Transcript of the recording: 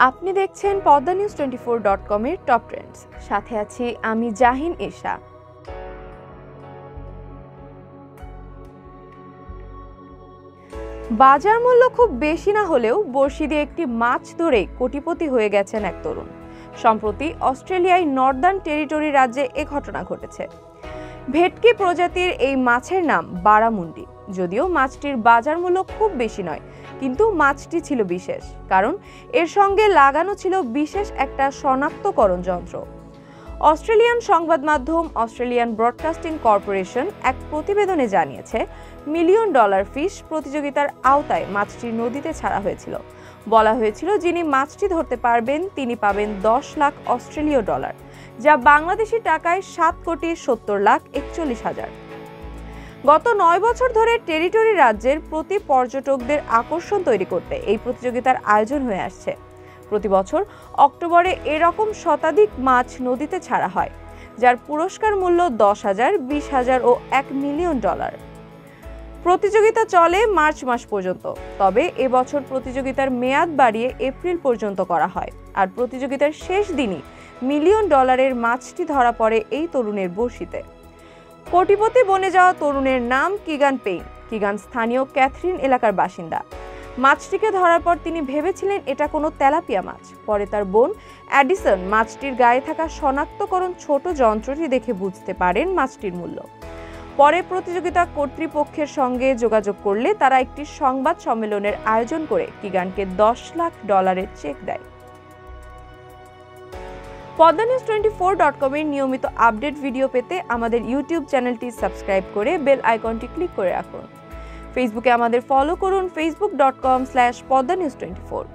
আপনি দেখছেন poddanews24.com এর টপ ট্রেন্ডস, সাথে আছি আমি জাহিন ঈশা। বাজার মূল্য খুব বেশি না হলেও বড়শি দিয়ে একটি মাছ ধরে কোটিপতি হয়ে গেছেন এক তরুণ। সম্প্রতি অস্ট্রেলিয়ায় নর্দার্ন টেরিটরি রাজ্যে এ ঘটনা ঘটেছে। ভেটকি প্রজাতির এই মাছের নাম বারামুন্ডি। যদিও মাছটির বাজার মূল্য খুব বেশি নয়, কিন্তু মাছটি ছিল বিশেষ, কারণ এর সঙ্গে লাগানো ছিল বিশেষ একটা শনাক্তকরণ যন্ত্র। অস্ট্রেলিয়ান সংবাদ মাধ্যম অস্ট্রেলিয়ান ব্রডকাস্টিং কর্পোরেশন এক প্রতিবেদনে জানিয়েছে, $1 মিলিয়ন ফিশ প্রতিযোগিতার আওতায় মাছটি নদীতে ছাড়া হয়েছিল। বলা হয়েছিল, যিনি মাছটি ধরতে পারবেন তিনি পাবেন $10 লাখ অস্ট্রেলীয় ডলার, যা বাংলাদেশি টাকায় 7,70,41,000। গত 9 বছর ধরে টেরিটরি রাজ্যের প্রতি পর্যটকদের আকর্ষণ তৈরি করতে এই প্রতিযোগিতার আয়োজন হয়ে আসছে। প্রতি বছর অক্টোবরে এরকম শতাধিক মাছ নদীতে ছাড়া হয়, যার পুরস্কার মূল্য $10,000, $20,000 ও $1 মিলিয়ন। প্রতিযোগিতা চলে মার্চ মাস পর্যন্ত, তবে এবছর প্রতিযোগিতার মেয়াদ বাড়িয়ে এপ্রিল পর্যন্ত করা হয়। আর প্রতিযোগিতার শেষ দিনই $1 মিলিয়ন মাছটি ধরা পড়ে এই তরুণের বড়শিতে। কোটিপতি বনে যাওয়া তরুণের নাম কিগান পেইন। কিগান স্থানীয় ক্যাথরিন এলাকার বাসিন্দা। মাছটিকে ধরার পর তিনি ভেবেছিলেন এটা কোনো তেলাপিয়া মাছ। পরে তার বোন অ্যাডিসন মাছটির গায়ে থাকা শনাক্তকরণ ছোট যন্ত্রটি দেখে বুঝতে পারেন মাছটির মূল্য। পরে প্রতিযোগিতা কর্তৃপক্ষের সঙ্গে যোগাযোগ করলে তারা একটি সংবাদ সম্মেলনের আয়োজন করে কিগানকে $10 লাখ চেক দেয়। poddanews24.com এর নিয়মিত আপডেট ভিডিও পেতে আমাদের ইউটিউব চ্যানেলটি সাবস্ক্রাইব করে বেল আইকনটি ক্লিক করে রাখুন। ফেসবুকে আমাদের ফলো করুন facebook.com/poddanews24।